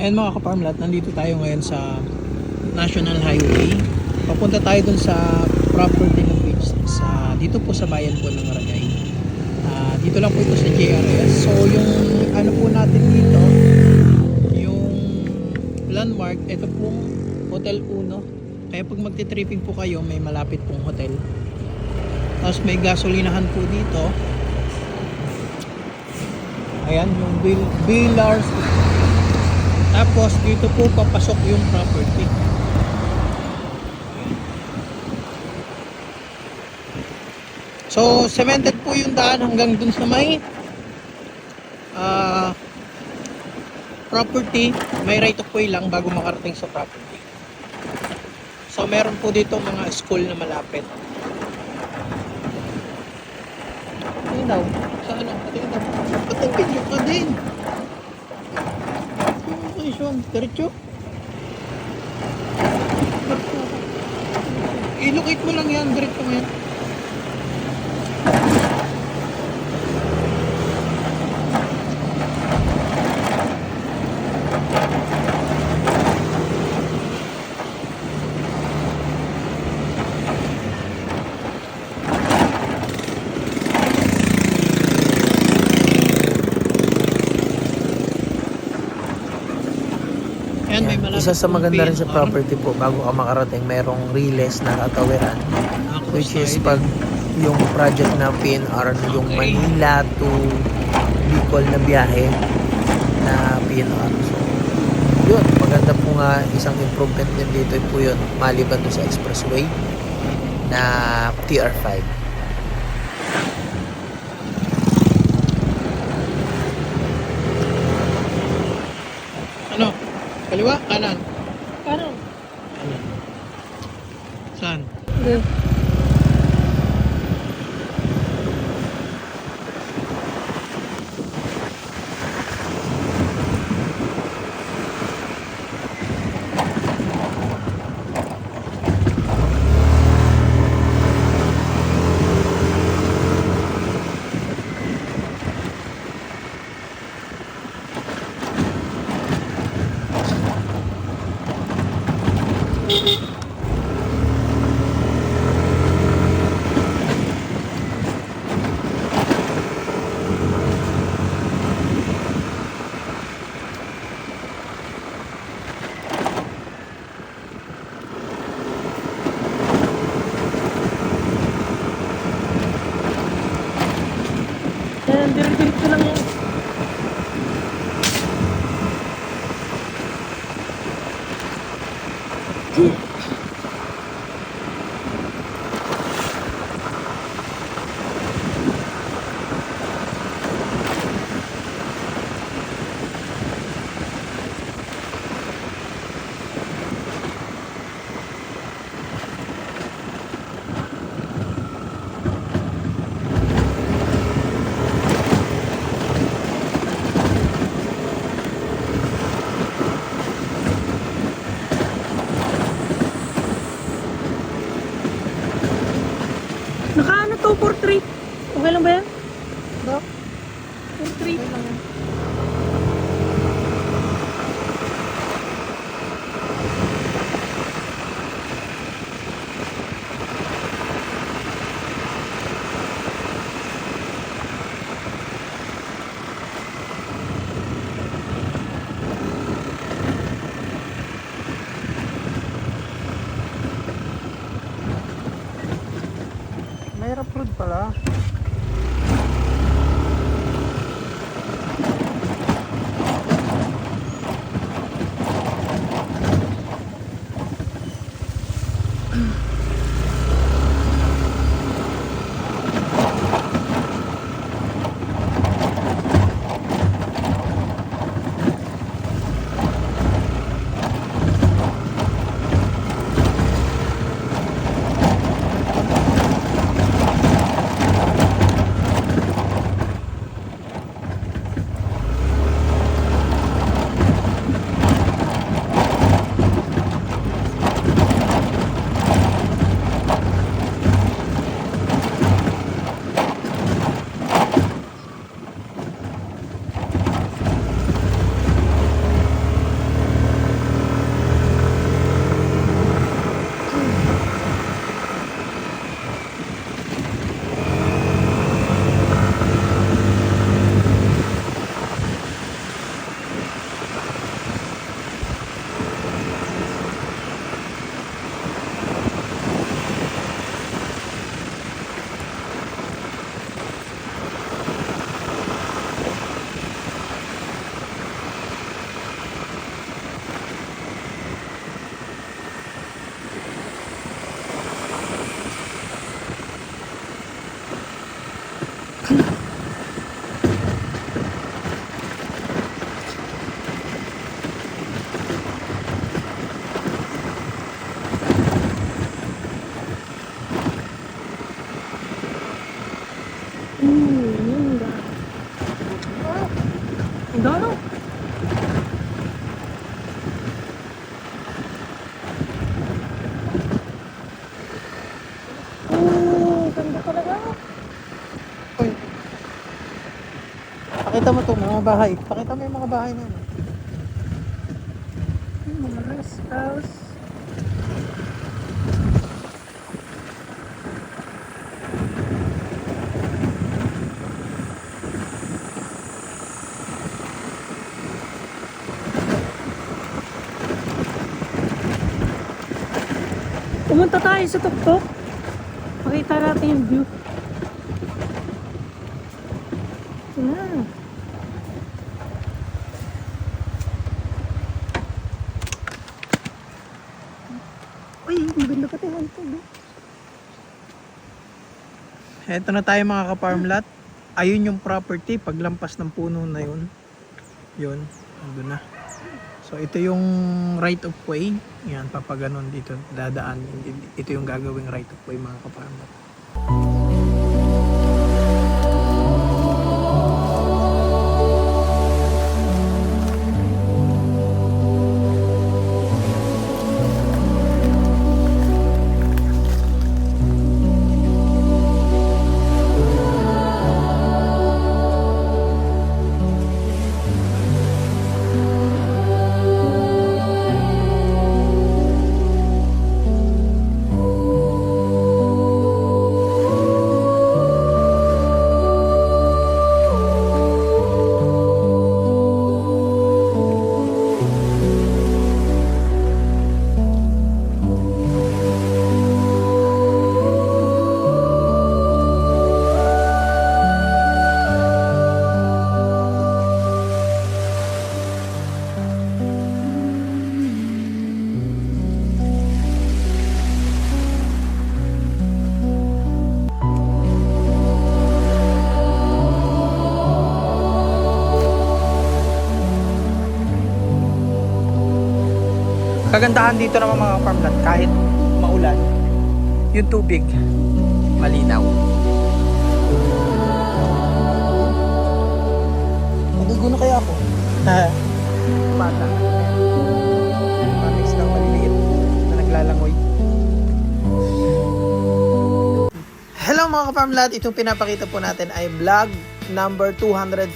Ayan mga ka-farmlat, nandito tayo ngayon sa National Highway. Papunta tayo dun sa property ng Beach sa dito po sa bayan po ng Aragay. Dito lang po ito sa JRS. So yung ano po natin dito, yung landmark, ito pong Hotel Uno. Kaya pag magti-tripping po kayo, may malapit pong hotel. Tapos may gasolinahan po dito. Ayan, yung Villars. Tapos dito po papasok yung property. So cemented po yung daan hanggang dun sa may property. May right of way lang bago makarating sa property. So meron po dito mga school na malapit. Ayun daw. Sa ano? Ayun daw. Patang video ka din. Diretso. I-locate mo lang yan, diretso mo yan. Yan, may malapit Isa sa pong maganda rin sa PNR. property po bago ka makarating, merong riles na tatawiran, which is pag yung project na PNR, yung Okay. Manila to Bicol na biyahe na PNR. So yun, maganda po nga, isang improvement din dito po yun, maliban doon sa expressway na TR5. Ano? Kaliwa? Kanan? Kanan. Kanan. Saan? Hindi. Yan, diretso lang yan. Naka ano to, 4-3. Okay lang ba yan? Doc? 4-3. Okay lang yan. Mahirap road pala. Pakita mo to mga bahay. Pakita mo yung mga bahay na yun. Mga rest house. Pumunta tayo sa tuktok. Pakita natin yung view. Yeah. Uy, maganda pati ang tubig. Eto na tayo mga ka-farm lot. Ayun yung property. Paglampas ng puno na yun. Yun. Andun na. So ito yung right of way. Yan, papaganon dito. Dadaan. Ito yung gagawing right of way mga ka-farm lot. Kagandahan dito naman mga farm lot, kahit maulan, yung tubig malinaw. Madugo na kaya ako. Bata. Paris lang maliliit na naglalangoy. Hello mga ka-farm lot, itong pinapakita po natin ay vlog number 214.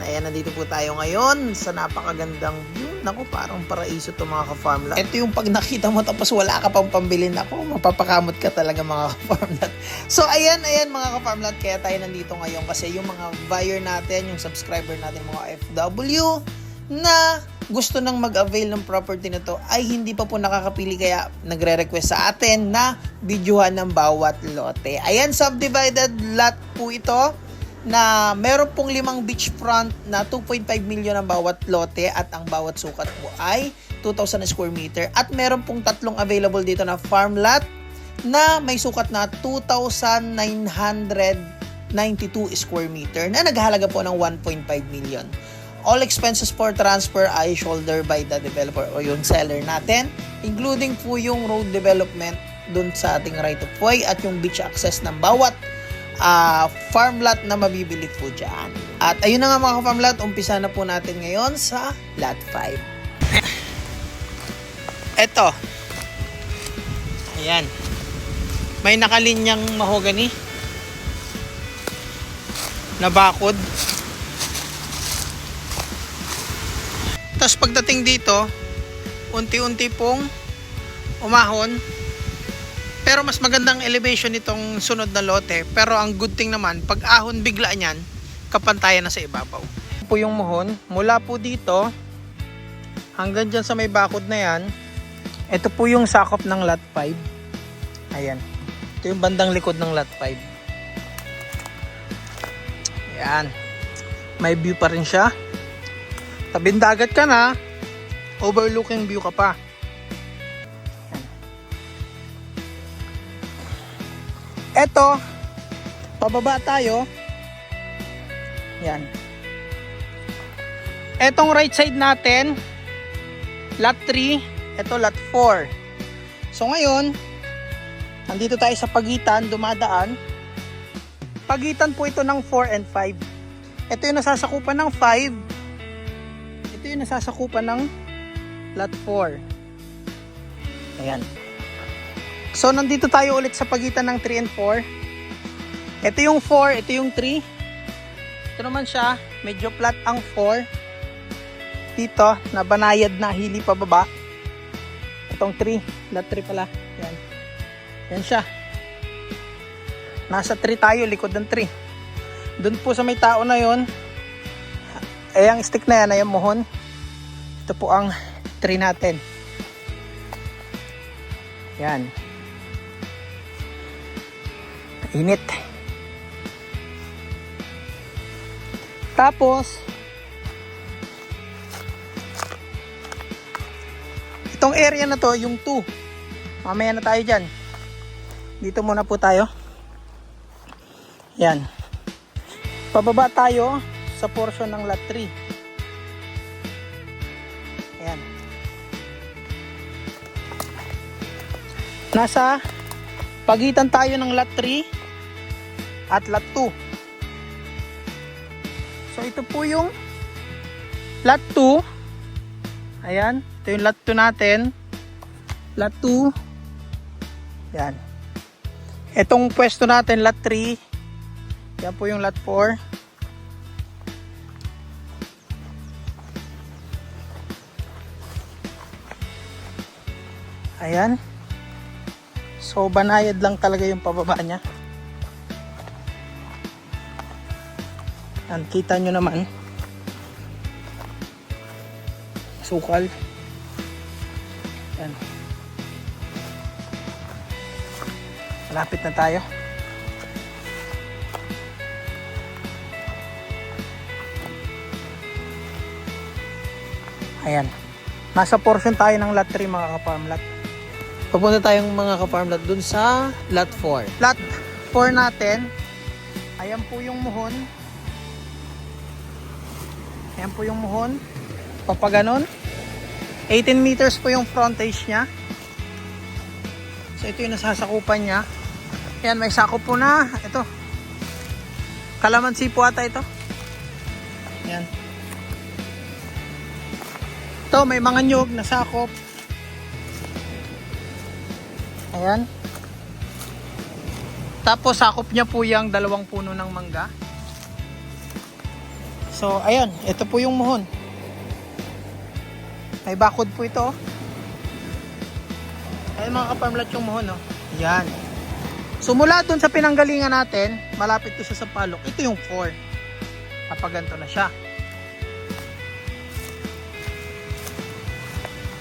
Ayan, nandito po tayo ngayon sa napakagandang view. Naku, parang paraiso to mga ka-farm lot. Ito yung pag nakita mo tapos wala ka pang pambili, naku, mapapakamot ka talaga mga ka-farm lot. So ayan mga ka-farm lot, kaya tayo nandito ngayon kasi yung mga buyer natin, yung subscriber natin, mga FW na gusto nang mag-avail ng property na to ay hindi pa po nakakapili, kaya nagre-request sa atin na videohan ng bawat lote. Ayan, subdivided lot po ito na meron pong 5 beachfront na 2.5 million ang bawat lote at ang bawat sukat po ay 2,000 square meter, at meron pong 3 available dito na farm lot na may sukat na 2,992 square meter na naghahalaga po ng 1.5 million. All expenses for transfer ay shoulder by the developer o yung seller natin, including po yung road development dun sa ating right of way at yung beach access ng bawat farm lot na mabibili po dyan. At ayun na nga mga farm lot, umpisa na po natin ngayon sa lot 5. Eto. Ayan. May nakalinyang mahogany na bakod. Tapos pagdating dito, unti-unti pong umahon. Pero mas magandang elevation itong sunod na lote. Pero ang good thing naman, pag ahon bigla niyan, kapantayan na sa ibabaw. Ito po yung muhon. Mula po dito, hanggang dyan sa may bakod na yan, ito po yung sakop ng lot 5. Ayan. Ito yung bandang likod ng lot 5. Ayan. May view pa rin siya. Tabing dagat ka na, overlooking view ka pa. Eto, pababa tayo. Yan. Etong right side natin, lot 3, eto lot 4. So ngayon, nandito tayo sa pagitan, dumadaan. Pagitan po ito ng 4 and 5. Ito yung nasasakupan ng 5. Ito yung nasasakupan ng lot 4. Ayan. So nandito tayo ulit sa pagitan ng 3 and 4. Ito yung 4, ito yung 3. Ito naman siya, medyo flat ang 4. Dito, nabanayad na hili pababa. Itong 3, lot 3 pala. Yan. Yan siya. Nasa 3 tayo, likod ng 3. Doon po sa may tao na yon, ang stick na yan ay ang muhon. Ito po ang 3 natin. Yan. Init. Tapos, itong area na to, yung 2. Mamaya na tayo dyan. Dito muna po tayo. Yan. Pababa tayo sa portion ng lot 3. Ayan. Nasa pagitan tayo ng lot 3 at lot 2. So ito po yung lot 2. Ayan. Ito yung lot 2 natin. Lot 2. Yan. Itong pwesto natin, lot 3. Yan po yung lot 4. Ayan. So, banayad lang talaga yung pababa niya. Yan, kita nyo naman. Sukal. Yan. Malapit na tayo. Ayan. Nasa portion tayo ng lot 3 mga ka-farm lot. Papunta tayong mga ka-farm lot dun sa lot 4. Lot 4 natin. Ayan po yung muhon. Ayan po yung muhon. Papaganon. 18 meters po yung frontage niya. So ito yung nasasakupan niya. Ayan, may sakop po na. Ito. Kalamansi po ata ito. Ayan. Ito, may mga nyug na sakop. Ayan. Tapos sakop niya po yung 2 puno ng mangga. So, ayan. Ito po yung muhon. May bakod po ito. Ayan mga ka-farmlat yung muhon. Oh. Ayan. So, mula dun sa pinanggalingan natin, malapit to sa Sampaloc. Ito yung 4. Kapag ganito na siya.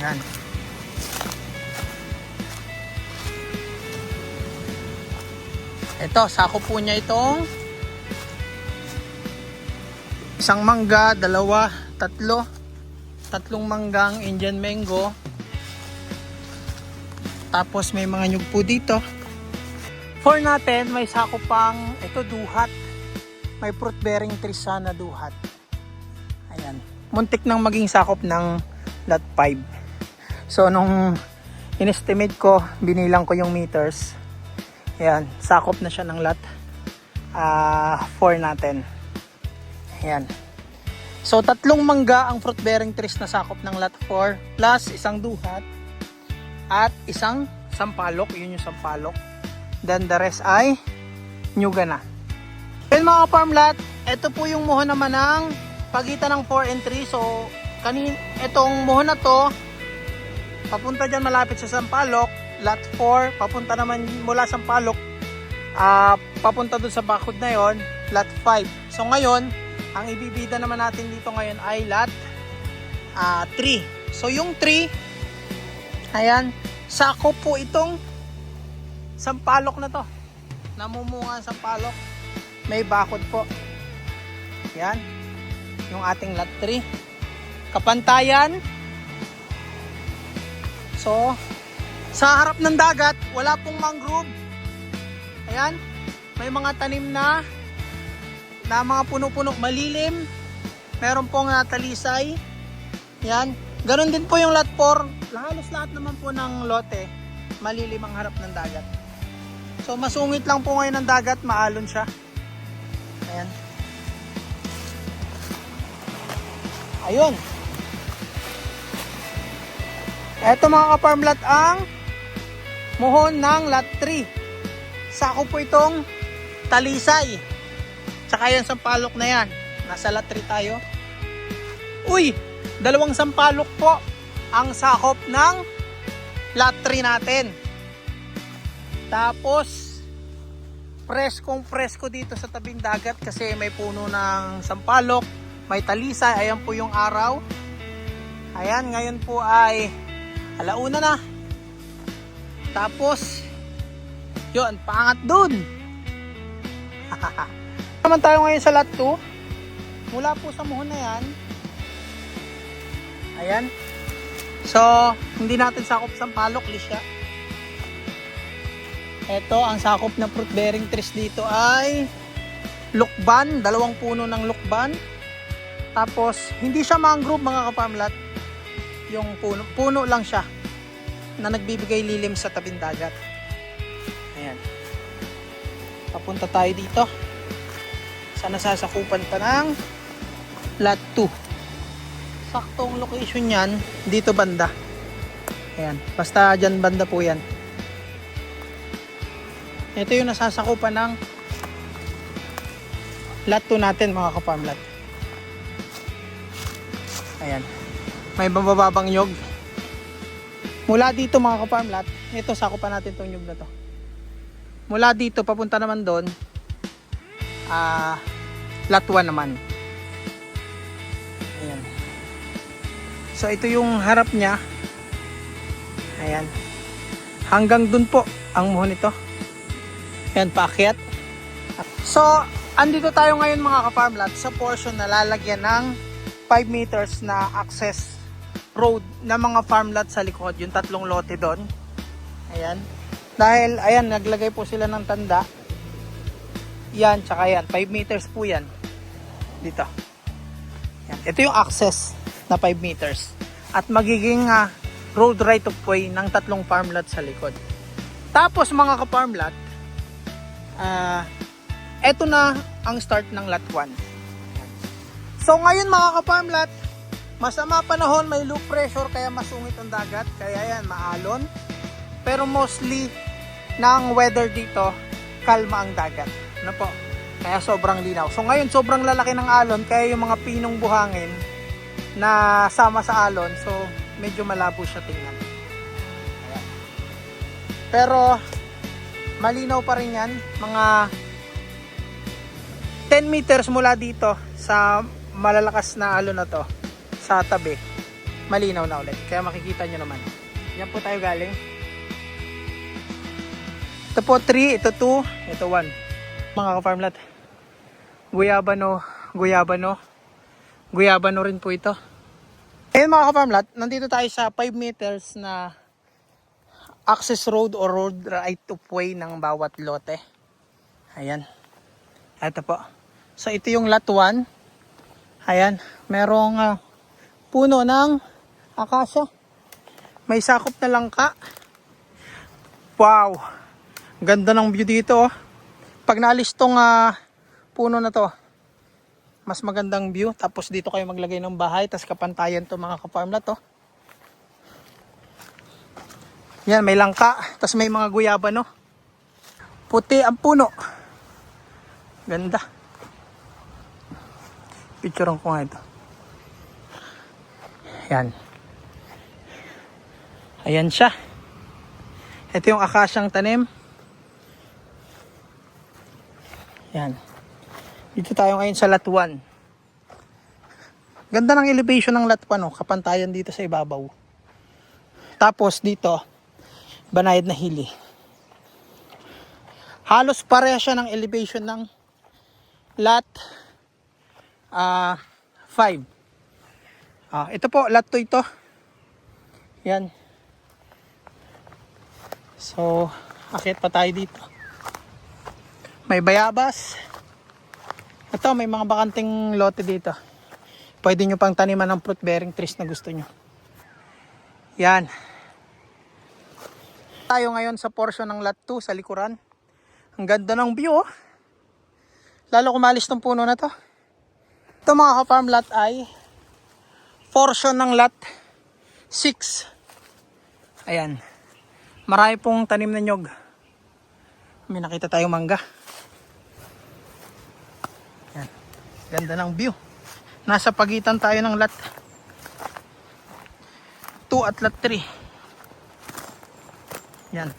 Ayan. Ito, sakop po niya itong isang mangga, 2, 3. 3 manggang Indian mango. Tapos may mga nyug po dito. 4 natin, may sakop pang ito duhat. May fruit bearing trees na duhat. Ayan. Muntik nang maging sakop ng lot 5. So nung in-estimate ko, binilang ko yung meters. Ayan, sakop na siya ng lot 4 natin. Ayan. So 3 mangga ang fruit bearing trees na sakop ng lot 4 plus isang duhat at isang sampalok. Yun yung sampalok. Then the rest ay nyuga na. Then mga farm lot, ito po yung muhon naman ng pagitan ng 4 and 3. So itong muhon na to papunta dyan malapit sa Sampaloc. Lot 4 papunta naman mula Sampaloc papunta dun sa bakod na yon, lot 5. So ngayon ang ibibida naman natin dito ngayon ay lot 3. So yung 3, ayan, sakop po itong Sampaloc na to. Namumunga ang Sampaloc. May bakod po. Yan. Yung ating lot 3. Kapantayan. So, sa harap ng dagat, wala pong mangrove. Ayan. May mga tanim na mga puno-puno malilim. Meron pong natalisay. Yan. Ganon din po yung lot 4. Halos lahat naman po ng lote malilim ang harap ng dagat. So masungit lang po ngayon ng dagat, maalon siya. Ayan. Ayun. Eto mga ka-farm lot ang muhon ng lot 3. Sako po itong talisay. Tsaka yan Sampaloc na yan. Nasa lot 3 tayo. Uy! 2 sampalok po ang sakop ng lot 3 natin. Tapos, presko dito sa tabing dagat kasi may puno ng sampalok, may talisay. Ayan po yung araw. Ayan, ngayon po ay alauna na. Tapos, yun, paangat dun. Naman tayo ngayon sa lot 2. Mula po sa muhon na yan. Ayan. So, hindi natin sakop sampalok, lisya. Ito, ang sakop ng fruit bearing trees dito ay lukban, 2 puno ng lukban. Tapos, hindi siya mangrove mga kaparmlat. Yung puno lang siya na nagbibigay lilim sa tabing dagat. Ayan. Papunta tayo dito sa nasasakupan pa ng lot 2. Saktong location yan dito banda. Ayan, basta dyan banda po yan. Ito yung nasasakupan ng lot 2 natin mga kaparmlat. Ayan, may mababang nyog. Mula dito mga kaparmlat, ito sakupan natin itong nyog na to. Mula dito papunta naman doon, lot 1 naman. Ayan. So ito yung harap niya. Ayan. Hanggang dun po ang muhon nito. Ayan, paakyat. So, andito tayo ngayon mga kaparmlat sa portion na lalagyan ng 5 meters na access road na mga farmlot sa likod. Yung 3 lote doon. Ayan. Dahil, ayan, naglagay po sila ng tanda. Yan, tsaka yan. 5 meters po yan. Dito. Yan. Ito yung access na 5 meters. At magiging road right of way ng 3 farmlot sa likod. Tapos mga ka-farmlot, eto na ang start ng lot 1. So ngayon mga ka-farmlot, masama panahon, may low pressure kaya masungit ang dagat. Kaya yan, maalon. Pero mostly, ng weather dito, kalma ang dagat. Ano po? Kaya sobrang linaw. So ngayon, sobrang lalaki ng alon. Kaya yung mga pinong buhangin na sama sa alon, so medyo malabo siya tingnan. Ayan. Pero, malinaw pa rin yan. Mga 10 meters mula dito sa malalakas na alon na to, sa tabi, malinaw na ulit. Kaya makikita nyo naman. Yan po tayo galing. Ito po 3, ito 2, ito 1. Mga ka-farmlot, guyabano rin po ito. Ngayon mga ka-farmlot, nandito tayo sa 5 meters na access road or road right of way ng bawat lote. Ayan. Ito po. So ito yung lot 1. Ayan. Merong puno ng akasya. May sakop na langka. Wow. Ganda ng view dito. Oh. Pag naalis tong puno na to, mas magandang view. Tapos dito kayo maglagay ng bahay. Tapos kapantayan to mga ka-farmlot. Oh. Yan, may langka. Tapos may mga guyabano. Puti ang puno. Ganda. Picturean ko nga ito. Yan. Ayan siya. Ito yung akasyang tanim. Yan. Dito tayo ngayon sa lot 1. Ganda ng elevation ng lot 1. Oh. Kapantayan dito sa ibabaw. Tapos dito, banayad na hili. Halos pareha siya ng elevation ng lot 5. Ito po, lot 2 ito. Yan. So, akit pa tayo dito. May bayabas. Ito, may mga bakanting lote dito. Pwede nyo pang taniman ng fruit bearing trees na gusto nyo. Yan. Tayo ngayon sa portion ng lot 2 sa likuran. Ang ganda ng view. Oh. Lalo kumalis tong puno na to. Ito mga ka-farm lot ay portion ng lot 6. Ayan. Marami pong tanim na nyog. May nakita tayong mangga. Ayan. Ganda ng view. Nasa pagitan tayo ng lot 2 at lot 3. Yan.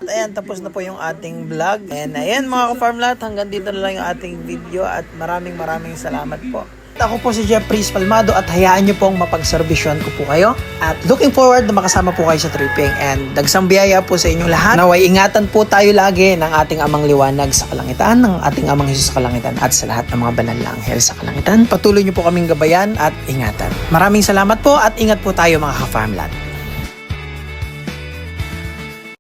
Ayan, tapos na po yung ating vlog. And ayan mga ka-farmlat, hanggang dito na lang yung ating video at maraming salamat po. Ako po si Jeffrey Palmado at hayaan nyo pong mapagserbisyon ko po kayo. At looking forward na makasama po kayo sa tripping. And dagsang biyaya po sa inyong lahat. Naway ingatan po tayo lagi ng ating amang liwanag sa kalangitan, ng ating amang Jesus sa kalangitan at sa lahat ng mga banal na anghel sa kalangitan. Patuloy nyo po kaming gabayan at ingatan. Maraming salamat po at ingat po tayo mga ka-farmland.